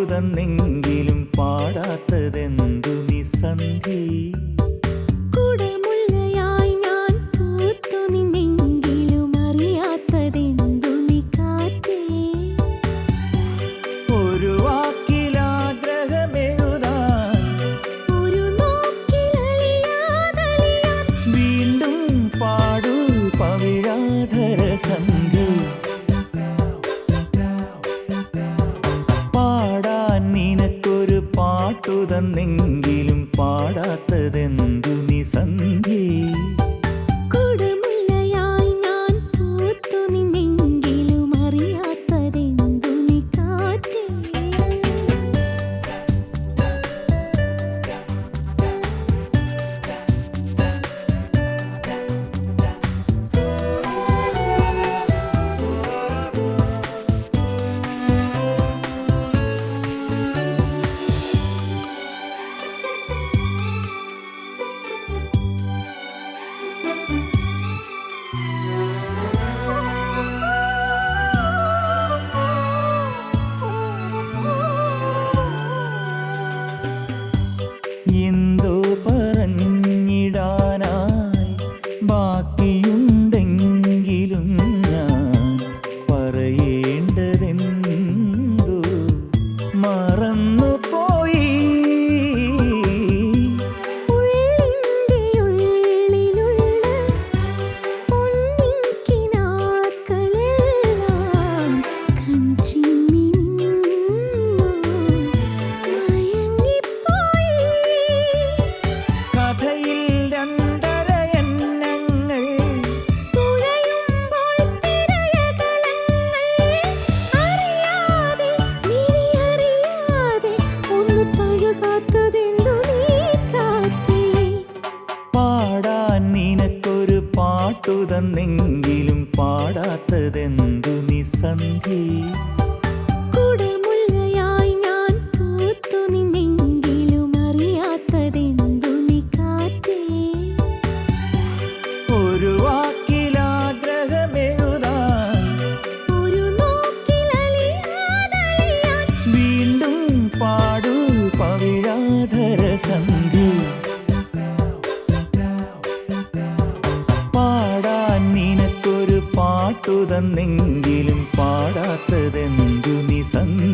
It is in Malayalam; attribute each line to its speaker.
Speaker 1: തന്നെങ്കിലും പാടാത്തതെന്തു നീ സന്ധി
Speaker 2: കുടമുല്ലയായി ഞാൻ പൂത്തു നിന്നെങ്കിലും അറിയാത്തതെന്തു നീ കാറ്റേ
Speaker 1: ഒരു വാക്കിലാഗ്രഹമെഴുതാൻ
Speaker 2: ഒരു നോക്കിലലിയാതലിയാൻ
Speaker 1: വീണ്ടും പാടൂ പവിഴാധര സന്ധി തന്നെങ്കിലും പാടാത്തതെന്തു നീ സന്ധി
Speaker 2: കുടമുല്ലയായി ഞാൻ പൂത്തു നിന്നെങ്കിലും അറിയാത്തതെന്തു നീ കാറ്റേ
Speaker 1: എന്തോ പറഞ്ഞിടാനായി ബാക്കിയുണ്ടെങ്കിലും ഞാൻ പറയേണ്ടതെന്തോ മറന്നുപോയി തന്നെങ്കിലും പാടാത്തതെന്തു നീ സന്ധി
Speaker 2: കുടമുല്ലയായി ഞാൻ പൂത്തു നിന്നെങ്കിലും അറിയാത്തതെന്തു നീ കാറ്റേ
Speaker 1: ഒരു വാക്കിലാഗ്രഹമെഴുതാൻ
Speaker 2: ഒരു നോക്കിലലിയാതലിയാൻ
Speaker 1: വീണ്ടും പാടൂ പവിഴാധര സന്ധി തന്നെങ്കിലും പാടാത്തതെന്തു നീ സന്ധി